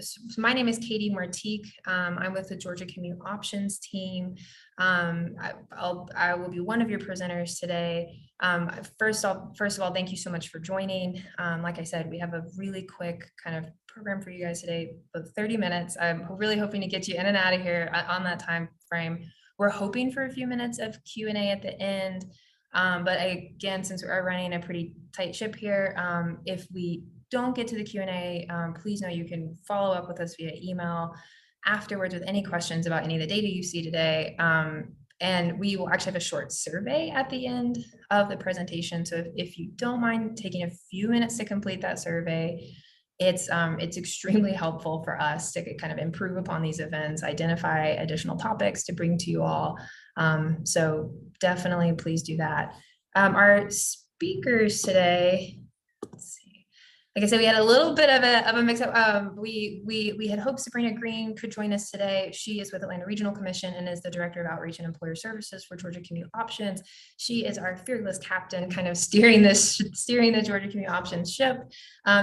So my name is Marticke. I'm with the Georgia Commute Options team. I will be one of your presenters today. First of all, thank you so much for joining. Like I said, we have a really quick kind of program for you guys today, about 30 minutes. I'm really hoping to get you in and out of here on that time frame. We're hoping for a few minutes of Q&A at the end. But again, since we're running a pretty tight ship here, if we don't get to the Q&A, please know you can follow up with us via email afterwards with any questions about any of the data you see today. And we will actually have a short survey at the end of the presentation. So if you don't mind taking a few minutes to complete that survey, it's extremely helpful for us to kind of improve upon these events, identify additional topics to bring to you all. So definitely please do that. Our speakers today, let's see. Like I said, we had a little bit of a mix up. We had hoped Sabrina Green could join us today. She is with Atlanta Regional Commission and is the Director of Outreach and Employer Services for Georgia Commute Options. She is our fearless captain, kind of steering the Georgia Commute Options ship.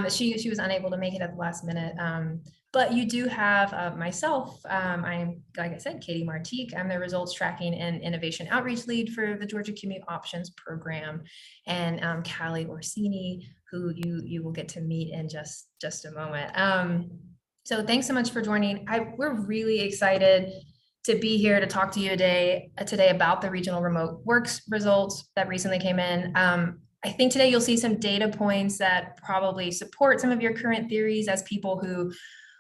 She was unable to make it at the last minute. But you do have myself. I'm, like I said, Marticke. I'm the Results Tracking and Innovation Outreach Lead for the Georgia Commute Options program, and Callie Orsini, who you will get to meet in just a moment. So thanks so much for joining. We're really excited to be here to talk to you today about the regional remote works results that recently came in. I think today you'll see some data points that probably support some of your current theories as people who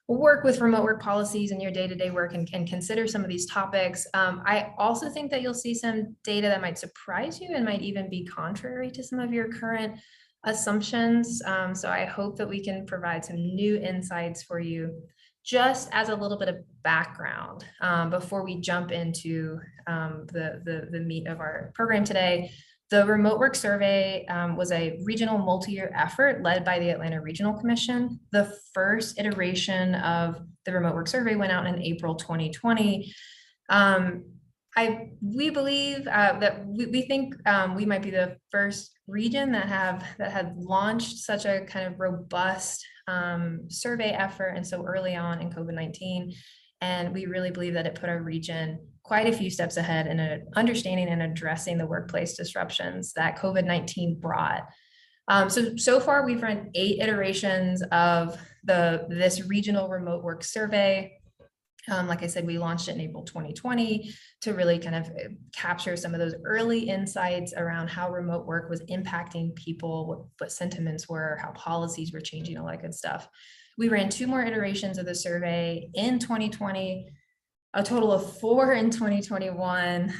work with remote work policies in your day-to-day work and consider some of these topics. I also think that you'll see some data that might surprise you and might even be contrary to some of your current assumptions. So I hope that we can provide some new insights for you. Just as a little bit of background before we jump into the meat of our program today. The Remote Work Survey was a regional multi-year effort led by the Atlanta Regional Commission. The first iteration of the Remote Work Survey went out in April 2020. We believe that we think we might be the first region that had launched such a kind of robust survey effort and so early on in COVID-19. And we really believe that it put our region quite a few steps ahead in understanding and addressing the workplace disruptions that COVID-19 brought. So far, we've run 8 iterations of this regional remote work survey. Like I said, we launched it in April 2020 to really kind of capture some of those early insights around how remote work was impacting people, what sentiments were, how policies were changing, all that good stuff. We ran 2 more iterations of the survey in 2020, a total of 4 in 2021,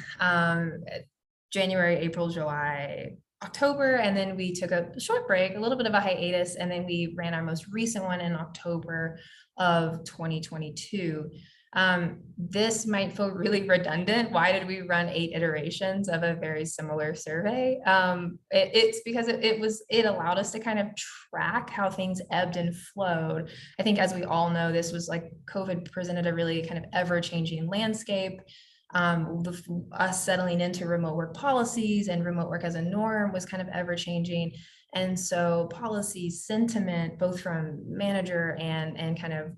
January, April, July, October, and then we took a short break, a little bit of a hiatus, and then we ran our most recent one in October of 2022. This might feel really redundant. Why did we run 8 iterations of a very similar survey? It's because it allowed us to kind of track how things ebbed and flowed. I think, as we all know, this was like COVID presented a really kind of ever-changing landscape. Us settling into remote work policies and remote work as a norm was kind of ever-changing. And so policy sentiment, both from manager and kind of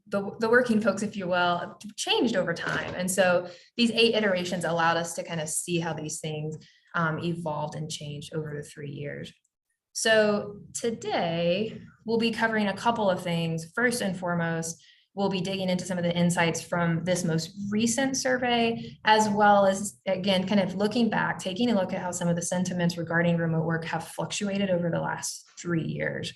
the working folks, if you will, changed over time. And so these 8 iterations allowed us to kind of see how these things evolved and changed over the 3 years. So today we'll be covering a couple of things. First and foremost, we'll be digging into some of the insights from this most recent survey, as well as, again, kind of looking back, taking a look at how some of the sentiments regarding remote work have fluctuated over the last 3 years.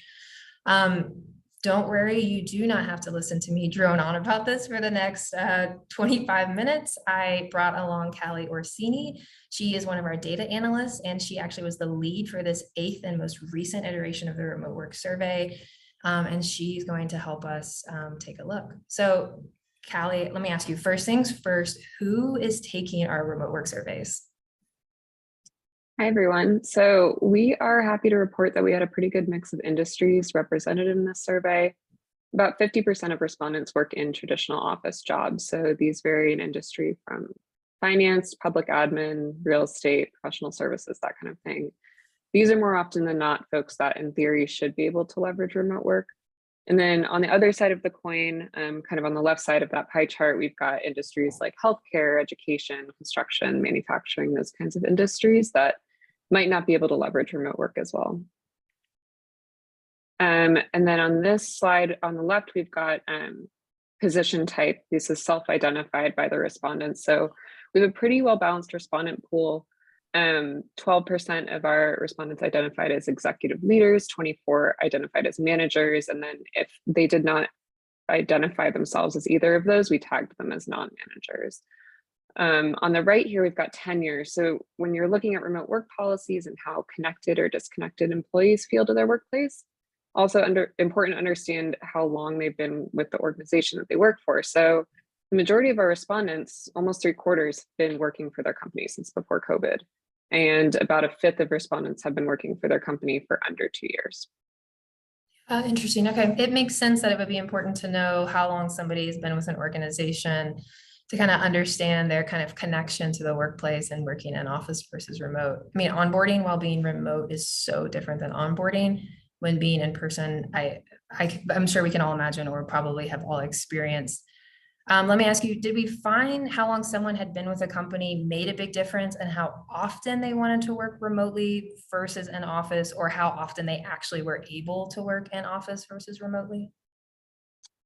Don't worry, you do not have to listen to me drone on about this for the next 25 minutes. I brought along Callie Orsini. She is one of our data analysts, and she actually was the lead for this 8th and most recent iteration of the remote work survey. And she's going to help us take a look. So Callie, let me ask you, first things first, who is taking our remote work surveys? Hi, everyone. So we are happy to report that we had a pretty good mix of industries represented in this survey. About 50% of respondents work in traditional office jobs. So these vary in industry from finance, public admin, real estate, professional services, that kind of thing. These are more often than not folks that in theory should be able to leverage remote work. And then on the other side of the coin, kind of on the left side of that pie chart, we've got industries like healthcare, education, construction, manufacturing, those kinds of industries that might not be able to leverage remote work as well. And then on this slide on the left, we've got position type. This is self-identified by the respondents. So we have a pretty well-balanced respondent pool. 12% of our respondents identified as executive leaders, 24 identified as managers, and then if they did not identify themselves as either of those, we tagged them as non-managers. On the right here, we've got tenure. So when you're looking at remote work policies and how connected or disconnected employees feel to their workplace, also important to understand how long they've been with the organization that they work for. So the majority of our respondents, almost 3/4, have been working for their company since before COVID. And about 1/5 of respondents have been working for their company for under 2 years. Interesting. Okay. It makes sense that it would be important to know how long somebody has been with an organization to kind of understand their kind of connection to the workplace and working in office versus remote. I mean, onboarding while being remote is so different than onboarding when being in person. I'm sure we can all imagine, or probably have all experienced. Let me ask you, did we find how long someone had been with a company made a big difference and how often they wanted to work remotely versus in office, or how often they actually were able to work in office versus remotely?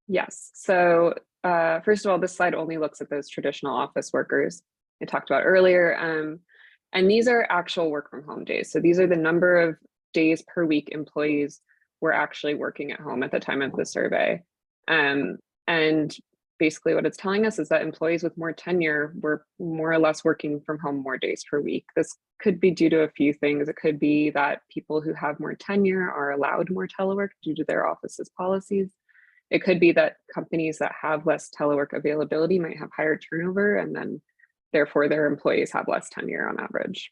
Yes. So first of all, this slide only looks at those traditional office workers I talked about earlier. And these are actual work from home days. So these are the number of days per week employees were actually working at home at the time of the survey. And basically what it's telling us is that employees with more tenure were more or less working from home more days per week. This could be due to a few things. It could be that people who have more tenure are allowed more telework due to their office's policies. It could be that companies that have less telework availability might have higher turnover, and then therefore their employees have less tenure on average.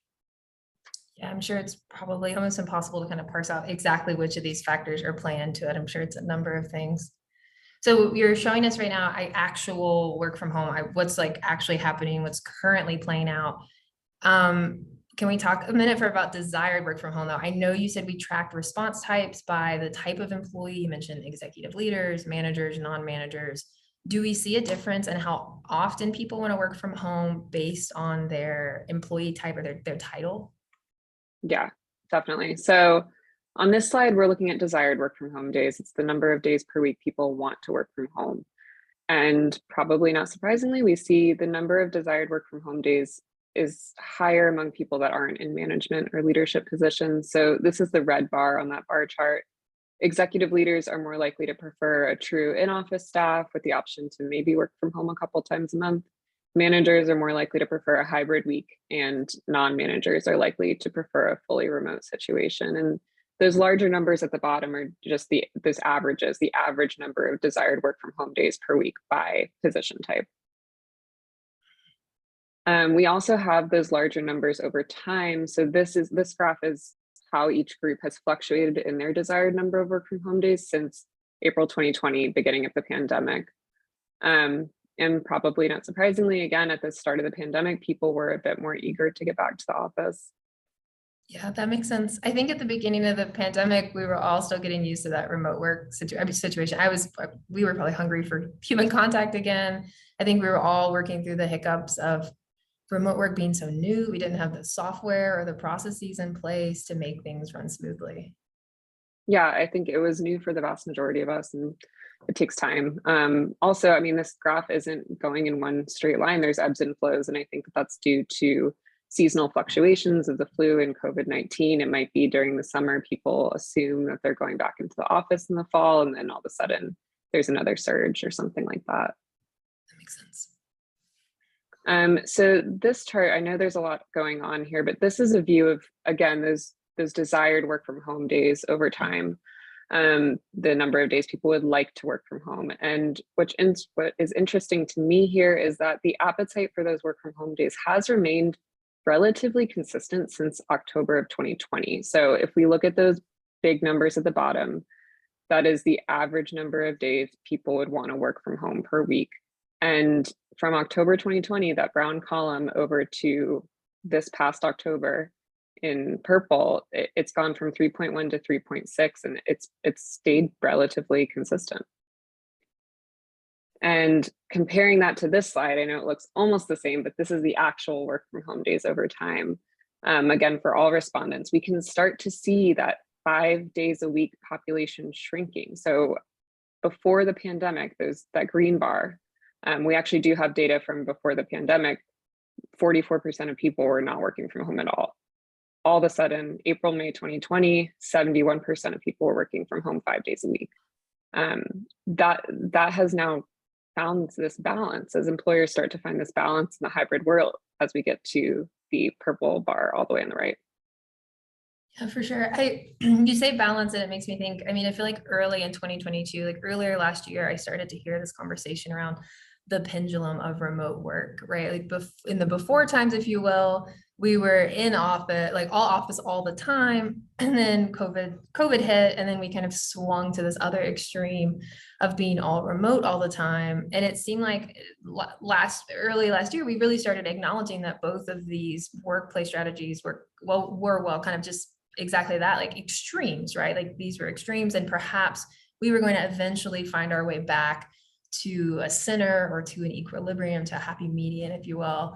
Yeah, I'm sure it's probably almost impossible to kind of parse out exactly which of these factors are playing into it. I'm sure it's a number of things. So you're showing us right now, actual work from home, what's like actually happening, what's currently playing out. Can we talk a minute about desired work from home though? I know you said we tracked response types by the type of employee. You mentioned executive leaders, managers, non-managers. Do we see a difference in how often people want to work from home based on their employee type or their title? Yeah, definitely. So on this slide, we're looking at desired work from home days. It's the number of days per week people want to work from home. And probably not surprisingly, we see the number of desired work from home days is higher among people that aren't in management or leadership positions. So this is the red bar on that bar chart. Executive leaders are more likely to prefer a true in-office staff with the option to maybe work from home a couple times a month. Managers are more likely to prefer a hybrid week, and non-managers are likely to prefer a fully remote situation. And those larger numbers at the bottom are just those averages, the average number of desired work from home days per week by position type. We also have those larger numbers over time. So this graph is how each group has fluctuated in their desired number of work from home days since April 2020, beginning of the pandemic. And probably not surprisingly, again, at the start of the pandemic, people were a bit more eager to get back to the office. Yeah, that makes sense. I think at the beginning of the pandemic, we were all still getting used to that remote work situation. We were probably hungry for human contact again. I think we were all working through the hiccups of remote work being so new. We didn't have the software or the processes in place to make things run smoothly. Yeah, I think it was new for the vast majority of us, and it takes time. Also, I mean, this graph isn't going in one straight line. There's ebbs and flows, and I think that's due to seasonal fluctuations of the flu and COVID-19. It might be during the summer, people assume that they're going back into the office in the fall, and then all of a sudden there's another surge or something like that. That makes sense. So this chart, I know there's a lot going on here, but this is a view of, again, those desired work from home days over time, the number of days people would like to work from home. And what is interesting to me here is that the appetite for those work from home days has remained relatively consistent since October of 2020. So if we look at those big numbers at the bottom, that is the average number of days people would want to work from home per week. And from October 2020, that brown column over to this past October, in purple, it's gone from 3.1 to 3.6, and it's stayed relatively consistent. And comparing that to this slide, I know it looks almost the same, but this is the actual work from home days over time. Again, for all respondents, we can start to see that 5 days a week population shrinking. So before the pandemic, there's that green bar. We actually do have data from before the pandemic. 44% of people were not working from home at all. All of a sudden, April, May 2020, 71% of people were working from home 5 days a week. That has now found this balance as employers start to find this balance in the hybrid world as we get to the purple bar all the way on the right. Yeah, for sure. You say balance and it makes me think, I mean, I feel like early in 2022, like earlier last year, I started to hear this conversation around the pendulum of remote work, right? Like in the before times, if you will, we were in office, like all office all the time. And then COVID hit, and then we kind of swung to this other extreme of being all remote all the time. And it seemed like early last year, we really started acknowledging that both of these workplace strategies were kind of just exactly that, like extremes, right? Like these were extremes, and perhaps we were going to eventually find our way back to a center or to an equilibrium, to a happy median, if you will.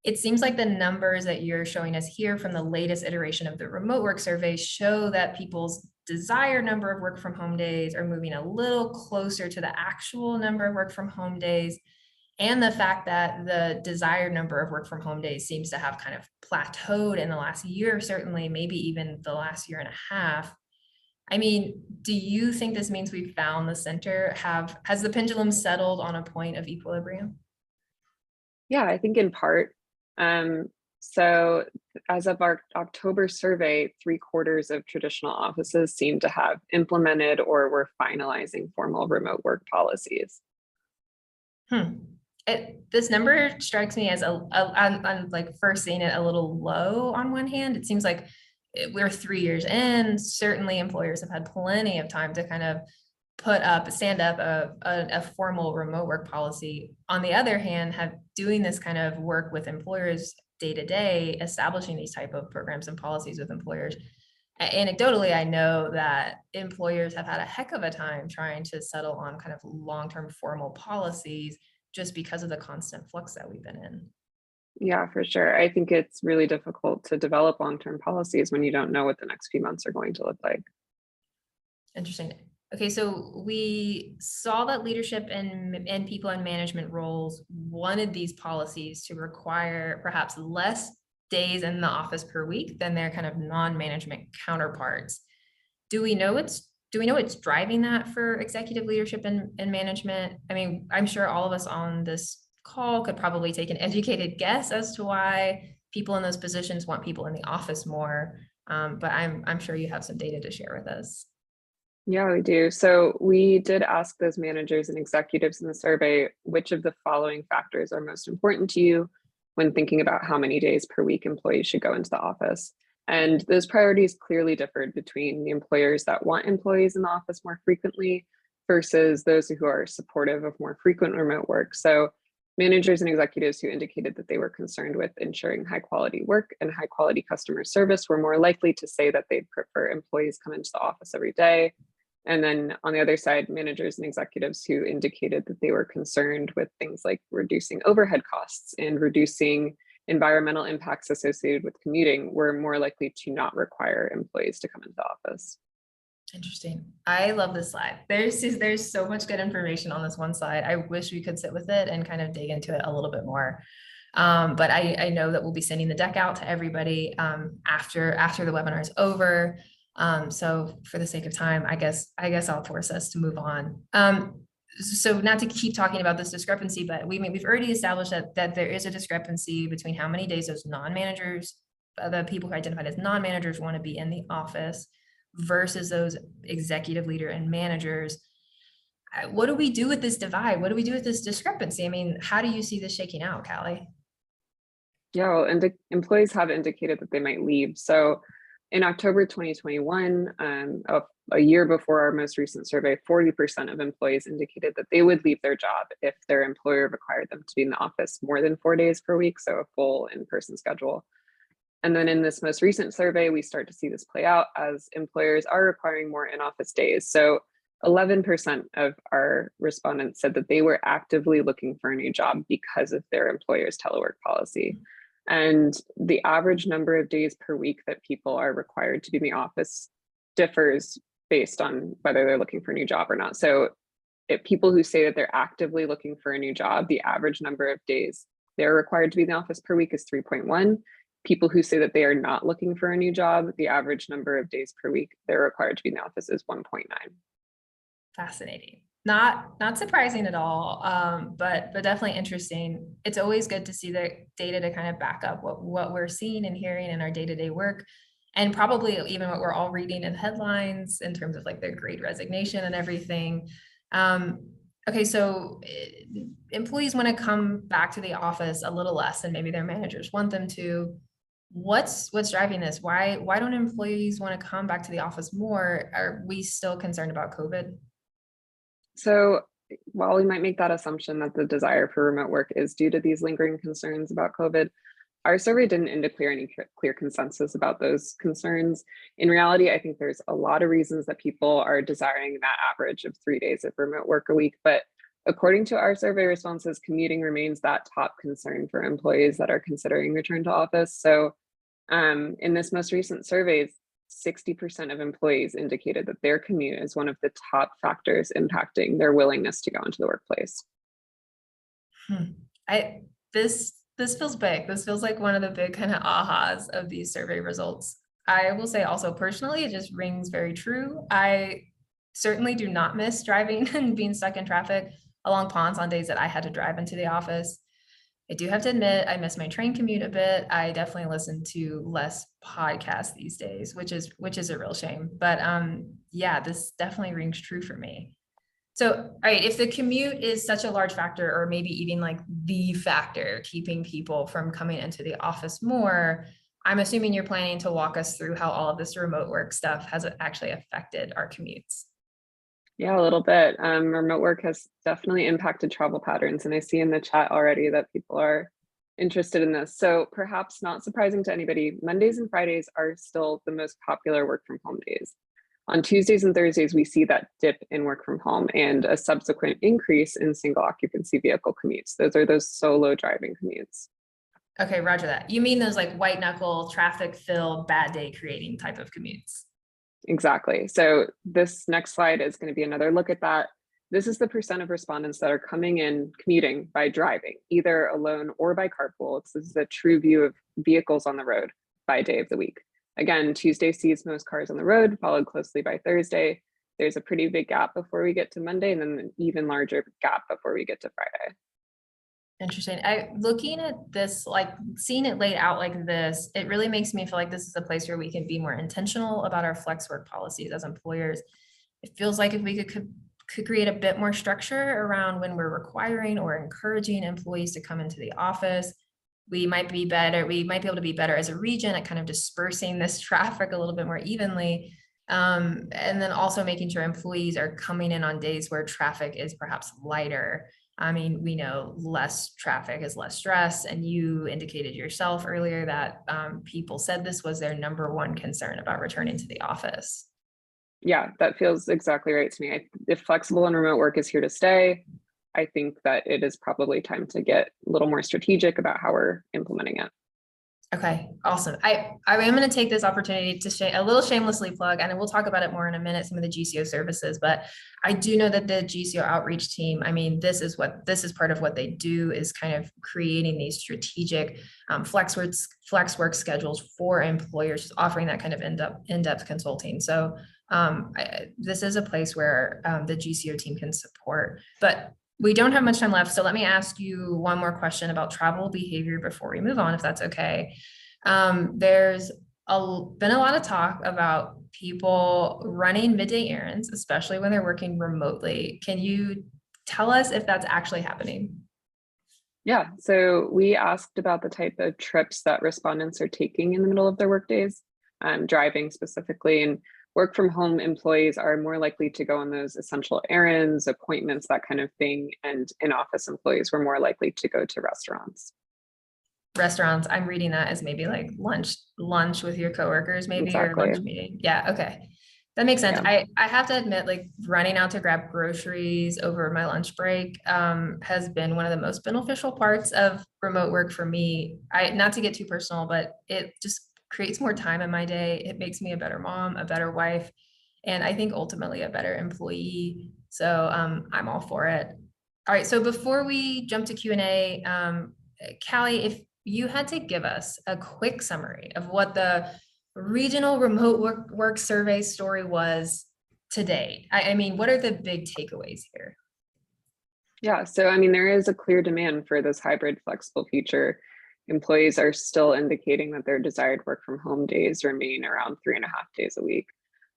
It seems like the numbers that you're showing us here from the latest iteration of the remote work survey show that people's desired number of work from home days are moving a little closer to the actual number of work from home days. And the fact that the desired number of work from home days seems to have kind of plateaued in the last year, certainly, maybe even the last year and a half. I mean, do you think this means we've found the center? Has the pendulum settled on a point of equilibrium? Yeah, I think in part. So as of our October survey, 3/4 of traditional offices seem to have implemented or were finalizing formal remote work policies. This number strikes me as I'm like first seeing it a little low on one hand. It seems like we're 3 years in. Certainly employers have had plenty of time to kind of stand up a formal remote work policy. On the other hand, doing this kind of work with employers day to day, establishing these type of programs and policies with employers. Anecdotally, I know that employers have had a heck of a time trying to settle on kind of long-term formal policies just because of the constant flux that we've been in. Yeah, for sure. I think it's really difficult to develop long-term policies when you don't know what the next few months are going to look like. Interesting. Okay, so we saw that leadership and people in management roles wanted these policies to require perhaps less days in the office per week than their kind of non-management counterparts. Do we know what's driving that for executive leadership and management? I mean, I'm sure all of us on this call could probably take an educated guess as to why people in those positions want people in the office more. But I'm sure you have some data to share with us. Yeah, we do. So we did ask those managers and executives in the survey, which of the following factors are most important to you when thinking about how many days per week employees should go into the office? And those priorities clearly differed between the employers that want employees in the office more frequently versus those who are supportive of more frequent remote work. So managers and executives who indicated that they were concerned with ensuring high quality work and high quality customer service were more likely to say that they'd prefer employees come into the office every day. And then on the other side, managers and executives who indicated that they were concerned with things like reducing overhead costs and reducing environmental impacts associated with commuting were more likely to not require employees to come into the office. Interesting. I love this slide. There's so much good information on this one slide. I wish we could sit with it and kind of dig into it a little bit more. But I know that we'll be sending the deck out to everybody after the webinar is over. So for the sake of time, I guess I'll force us to move on. So not to keep talking about this discrepancy, but we've already established that there is a discrepancy between how many days those non-managers, the people who identified as non-managers, want to be in the office versus those executive leader and managers. What do we do with this divide? What do we do with this discrepancy? I mean, how do you see this shaking out, Callie? Yeah, well, and the employees have indicated that they might leave. So in October 2021, a year before our most recent survey, 40% of employees indicated that they would leave their job if their employer required them to be in the office more than 4 days per week, so a full in-person schedule. And then in this most recent survey, we start to see this play out as employers are requiring more in-office days. So 11% of our respondents said that they were actively looking for a new job because of their employer's telework policy. And the average number of days per week that people are required to be in the office differs based on whether they're looking for a new job or not. So if people who say that they're actively looking for a new job, the average number of days they're required to be in the office per week is 3.1. People who say that they are not looking for a new job, the average number of days per week they're required to be in the office is 1.9. Fascinating. Not surprising at all, but definitely interesting. It's always good to see the data to kind of back up what we're seeing and hearing in our day-to-day work, and probably even what we're all reading in headlines in terms of like their great resignation and everything. Okay, so employees want to come back to the office a little less than maybe their managers want them to. What's driving this? Why don't employees want to come back to the office more? Are we still concerned about COVID? So while we might make that assumption that the desire for remote work is due to these lingering concerns about COVID, our survey didn't indicate any clear consensus about those concerns. In reality, I think there's a lot of reasons that people are desiring that average of 3 days of remote work a week. But according to our survey responses, commuting remains that top concern for employees that are considering return to office. So in this most recent survey, 60% of employees indicated that their commute is one of the top factors impacting their willingness to go into the workplace. This feels big. This feels like one of the big kind of ahas of these survey results. I will say also personally, it just rings very true. I certainly do not miss driving and being stuck in traffic along ponds on days that I had to drive into the office. I do have to admit, I miss my train commute a bit. I definitely listen to less podcasts these days, which is a real shame. But yeah, this definitely rings true for me. So, all right, if the commute is such a large factor, or maybe even like the factor keeping people from coming into the office more, I'm assuming you're planning to walk us through how all of this remote work stuff has actually affected our commutes. Yeah, a little bit. Remote work has definitely impacted travel patterns, and I see in the chat already that people are interested in this. So perhaps not surprising to anybody, Mondays and Fridays are still the most popular work from home days. On Tuesdays and Thursdays, we see that dip in work from home and a subsequent increase in single occupancy vehicle commutes. Those are those solo driving commutes. Okay, roger that. You mean those like white knuckle, traffic filled, bad day creating type of commutes? Exactly. So this next slide is going to be another look at that. This is the percent of respondents that are coming in commuting by driving, either alone or by carpool. This is a true view of vehicles on the road by day of the week. Again, Tuesday sees most cars on the road, followed closely by Thursday. There's a pretty big gap before we get to Monday, and then an even larger gap before we get to Friday. Interesting. Looking at this, like seeing it laid out like this, it really makes me feel like this is a place where we can be more intentional about our flex work policies as employers. It feels like if we could create a bit more structure around when we're requiring or encouraging employees to come into the office, we might be better. We might be able to be better as a region at kind of dispersing this traffic a little bit more evenly. And then also making sure employees are coming in on days where traffic is perhaps lighter. I mean, we know less traffic is less stress, and you indicated yourself earlier that people said this was their number one concern about returning to the office. Yeah, that feels exactly right to me. If flexible and remote work is here to stay, I think that it is probably time to get a little more strategic about how we're implementing it. Okay, awesome. I am going to take this opportunity to a little shamelessly plug, and we'll talk about it more in a minute, some of the GCO services, but I do know that the GCO outreach team, I mean, this is part of what they do, is kind of creating these strategic flex work schedules for employers, offering that kind of in-depth consulting. So this is a place where the GCO team can support, but we don't have much time left, so let me ask you one more question about travel behavior before we move on, if that's okay. There's been a lot of talk about people running midday errands, especially when they're working remotely. Can you tell us if that's actually happening? Yeah, so we asked about the type of trips that respondents are taking in the middle of their workdays, driving specifically, and work from home employees are more likely to go on those essential errands, appointments, that kind of thing. And in-office employees were more likely to go to restaurants. restaurants, I'm reading that as maybe like lunch with your coworkers, maybe, or Exactly. lunch meeting. Yeah, okay. That makes sense. Yeah. I have to admit, like running out to grab groceries over my lunch break has been one of the most beneficial parts of remote work for me. Not to get too personal, but it just creates more time in my day. It makes me a better mom, a better wife, and I think ultimately a better employee. So I'm all for it. All right, so before we jump to Q&A, Callie, if you had to give us a quick summary of what the regional remote work survey story was today, I mean, what are the big takeaways here? Yeah, so I mean, there is a clear demand for this hybrid flexible feature. Employees are still indicating that their desired work from home days remain around 3.5 days a week.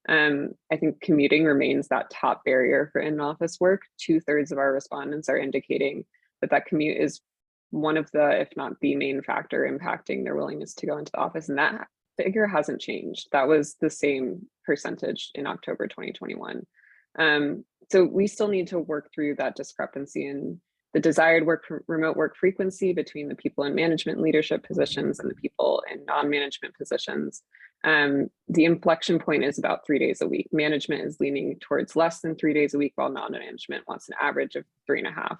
I think commuting remains that top barrier for in-office work. 2/3 of our respondents are indicating that commute is one of the, if not the main factor impacting their willingness to go into the office. And that figure hasn't changed. That was the same percentage in October 2021. So we still need to work through that discrepancy in the desired remote work frequency between the people in management leadership positions and the people in non-management positions. The inflection point is about 3 days a week. Management is leaning towards less than 3 days a week, while non-management wants an average of 3.5.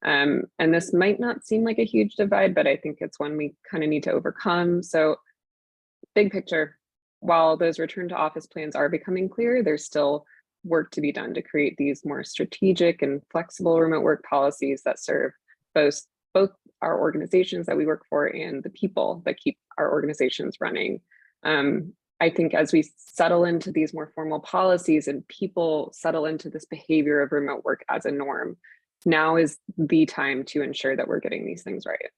And this might not seem like a huge divide, but I think it's one we kind of need to overcome. So big picture, while those return to office plans are becoming clear, there's still work to be done to create these more strategic and flexible remote work policies that serve both our organizations that we work for and the people that keep our organizations running. I think as we settle into these more formal policies and people settle into this behavior of remote work as a norm, now is the time to ensure that we're getting these things right.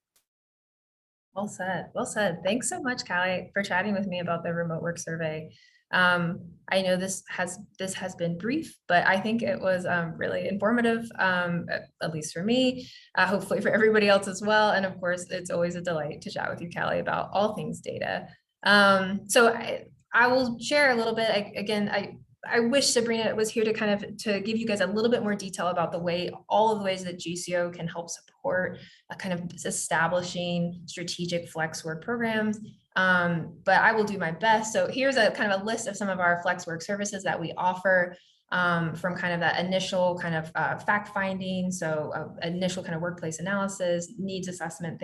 Well said. Well said. Thanks so much, Callie, for chatting with me about the remote work survey. I know this has been brief, but I think it was really informative, at least for me, hopefully for everybody else as well. And of course, it's always a delight to chat with you, Callie, about all things data. So I will share a little bit. I wish Sabrina was here to kind of to give you guys a little bit more detail about all of the ways that GCO can help support kind of establishing strategic flex work programs. But I will do my best. So here's a kind of a list of some of our flex work services that we offer, from kind of that initial kind of fact finding. So initial kind of workplace analysis, needs assessment,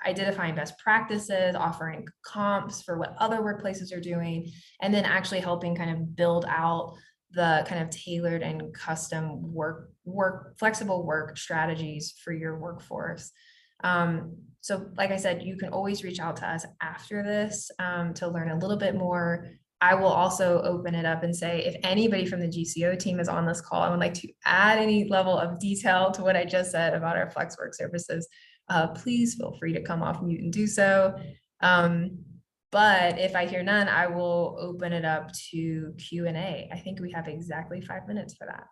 identifying best practices, offering comps for what other workplaces are doing, and then actually helping kind of build out the kind of tailored and custom flexible work strategies for your workforce. So like I said, you can always reach out to us after this to learn a little bit more. I will also open it up and say, if anybody from the GCO team is on this call and would like to add any level of detail to what I just said about our flex work services, please feel free to come off mute and do so. But if I hear none, I will open it up to Q&A. I think we have exactly 5 minutes for that.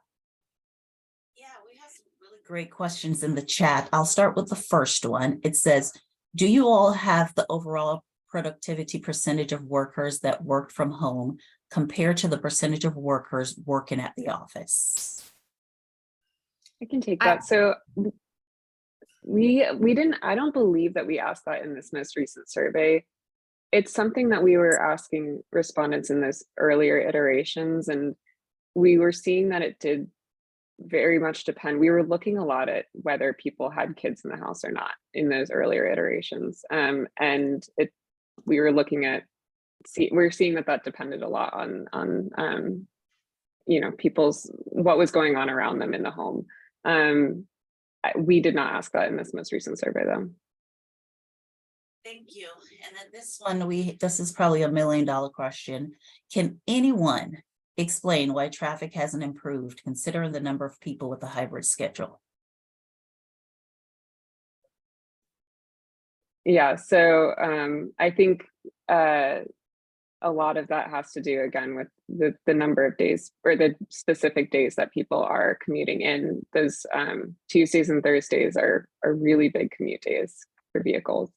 Yeah, we have some really great questions in the chat. I'll start with the first one. It says, do you all have the overall productivity percentage of workers that work from home compared to the percentage of workers working at the office? I can take that. So we didn't, I don't believe that we asked that in this most recent survey. It's something that we were asking respondents in those earlier iterations, and we were seeing that it did very much depend. We were looking a lot at whether people had kids in the house or not in those earlier iterations. And we were looking at, we're seeing that depended a lot on people's, what was going on around them in the home. We did not ask that in this most recent survey though. Thank you. And then this one, this is probably $1 million question. Can anyone explain why traffic hasn't improved considering the number of people with a hybrid schedule? Yeah, so I think a lot of that has to do again with the number of days or the specific days that people are commuting in. Those Tuesdays and Thursdays are really big commute days for vehicles.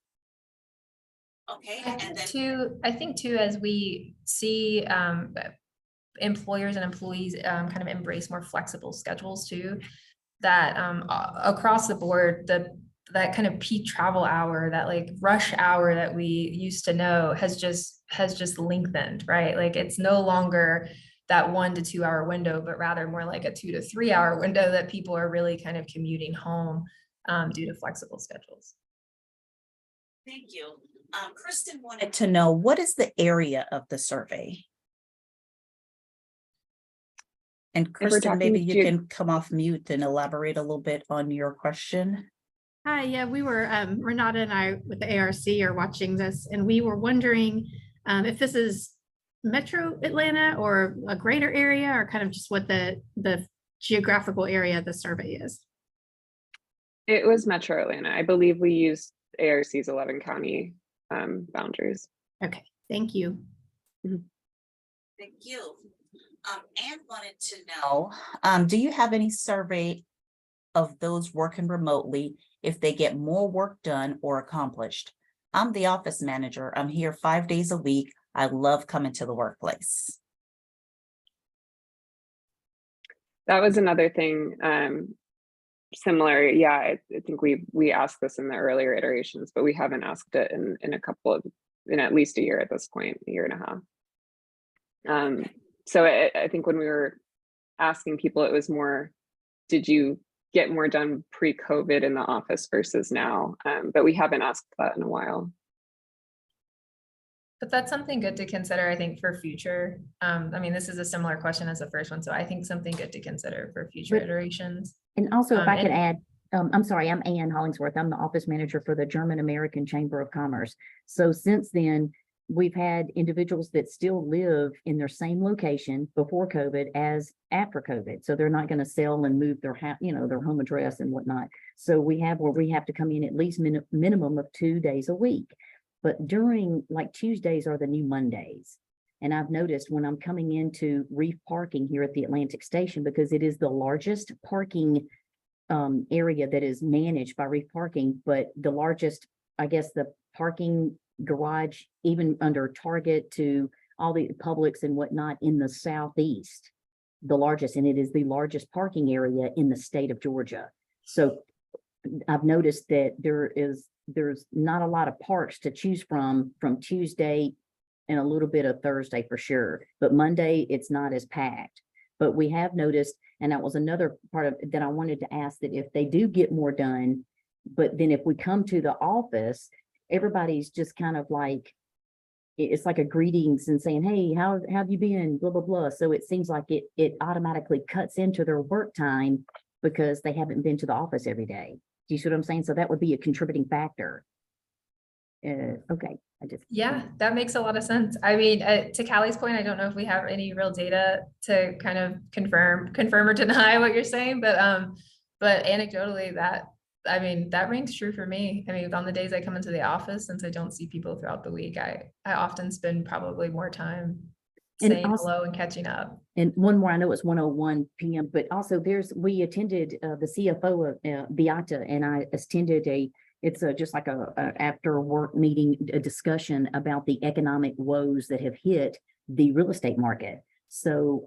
Okay, I think too, as we see employers and employees kind of embrace more flexible schedules too, that across the board, that kind of peak travel hour, that like rush hour that we used to know has just lengthened, right? Like it's no longer that 1 to 2 hour window, but rather more like a 2 to 3 hour window that people are really kind of commuting home due to flexible schedules. Thank you. Kristen wanted to know, what is the area of the survey? And Kristen, maybe you can come off mute and elaborate a little bit on your question. Hi, yeah, we were, Renata and I with the ARC are watching this, and we were wondering if this is Metro Atlanta or a greater area, or kind of just what the geographical area of the survey is. It was Metro Atlanta. I believe we used ARC's 11 county boundaries. Okay, thank you. Thank you. Anne wanted to know, do you have any survey of those working remotely if they get more work done or accomplished? I'm the office manager. I'm here 5 days a week. I love coming to the workplace. That was another thing similar. Yeah, I think we asked this in the earlier iterations, but we haven't asked it in at least a year at this point, a year and a half. So I think when we were asking people, it was more, did you get more done pre-COVID in the office versus now? But we haven't asked that in a while. But that's something good to consider, I think, for future. I mean, this is a similar question as the first one, so I think something good to consider for future iterations. And also, if I could and- add, I'm sorry, I'm Ann Hollingsworth. I'm the office manager for the German American Chamber of Commerce. So since then, we've had individuals that still live in their same location before COVID as after COVID. So they're not going to sell and move their their home address and whatnot. So we have where we have to come in at least minimum of 2 days a week. But during, like, Tuesdays are the new Mondays. And I've noticed when I'm coming into Reef Parking here at the Atlantic Station, because it is the largest parking area that is managed by Reef Parking, but the largest, I guess, the parking garage, even under Target to all the Publix and whatnot in the Southeast, the largest, and it is the largest parking area in the state of Georgia. So I've noticed that there's not a lot of parks to choose from Tuesday and a little bit of Thursday for sure, but Monday it's not as packed. But we have noticed, and that was another part of that I wanted to ask, that if they do get more done, but then if we come to the office, everybody's just kind of like, it's like a greetings and saying, hey, how have you been, blah, blah, blah. So it seems like it automatically cuts into their work time because they haven't been to the office every day. Do you see what I'm saying? So that would be a contributing factor. Okay, Yeah, that makes a lot of sense. I mean, to Callie's point, I don't know if we have any real data to kind of confirm or deny what you're saying, but anecdotally, that rings true for me. I mean, on the days I come into the office, since I don't see people throughout the week, I often spend probably more time saying hello and catching up. And one more, I know it's 1:01 p.m., but also we attended the CFO of Beata, and I attended just like a after work meeting, a discussion about the economic woes that have hit the real estate market. So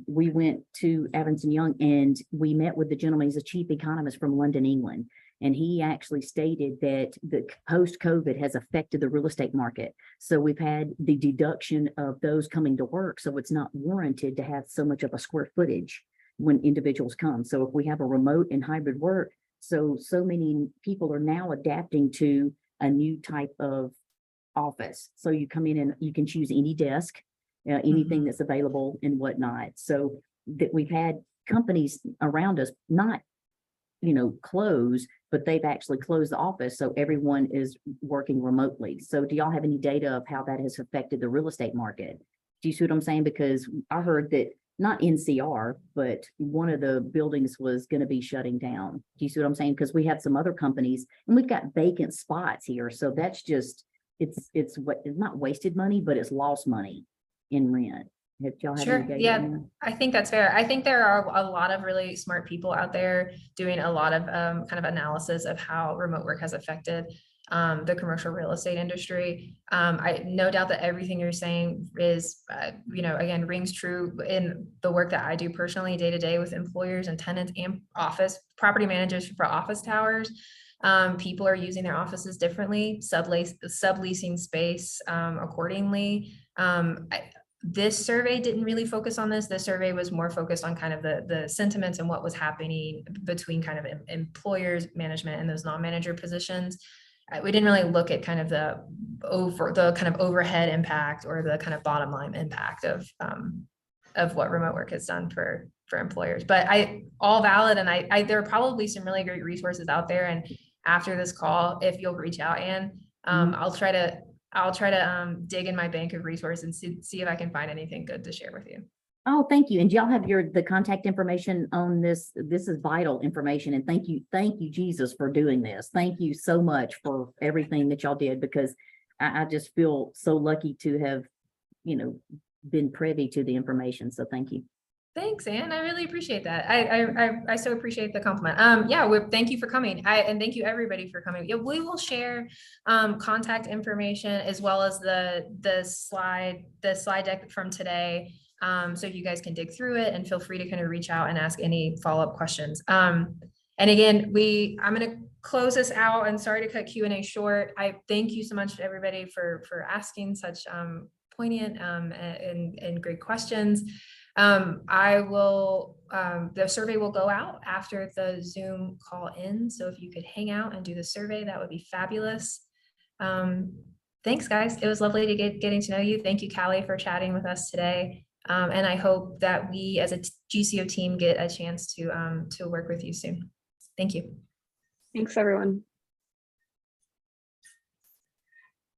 we went to Evans and Young, and we met with the gentleman. He's a chief economist from London, England. And he actually stated that the post-COVID has affected the real estate market. So we've had the deduction of those coming to work. So it's not warranted to have so much of a square footage when individuals come. So if we have a remote and hybrid work, so many people are now adapting to a new type of office. So you come in and you can choose any desk, anything that's available and whatnot. So that we've had companies around us not, close, but they've actually closed the office. So everyone is working remotely. So do y'all have any data of how that has affected the real estate market? Do you see what I'm saying? Because I heard that not NCR, but one of the buildings was going to be shutting down. Do you see what I'm saying? Because we have some other companies and we've got vacant spots here. So that's just, it's not wasted money, but it's lost money in rent. Have y'all had any data on that? I think that's fair. I think there are a lot of really smart people out there doing a lot of kind of analysis of how remote work has affected the commercial real estate industry. I no doubt that everything you're saying is, again, rings true in the work that I do personally day to day with employers and tenants and office property managers for office towers. People are using their offices differently, subleasing space accordingly. This survey didn't really focus on this. This survey was more focused on kind of the sentiments and what was happening between kind of employers, management, and those non-manager positions. We didn't really look at kind of the overhead impact or the kind of bottom line impact of what remote work has done for employers. But all valid, and there are probably some really great resources out there. And after this call, if you'll reach out, Anne, I'll try to dig in my bank of resources and see if I can find anything good to share with you. Oh, thank you. And y'all have the contact information on this. This is vital information. And thank you, Jesus, for doing this. Thank you so much for everything that y'all did, because I just feel so lucky to have, been privy to the information. So thank you. Thanks, Anne. I really appreciate that. I so appreciate the compliment. Thank you for coming. And thank you everybody for coming. Yeah, we will share contact information as well as the slide deck from today. So you guys can dig through it and feel free to kind of reach out and ask any follow-up questions. And again, I'm going to close this out, and sorry to cut Q&A short. I thank you so much to everybody for asking such poignant and great questions. The survey will go out after the Zoom call ends. So if you could hang out and do the survey, that would be fabulous. Thanks, guys. It was lovely to getting to know you. Thank you, Callie, for chatting with us today. And I hope that we as a GCO team get a chance to work with you soon. Thank you. Thanks, everyone.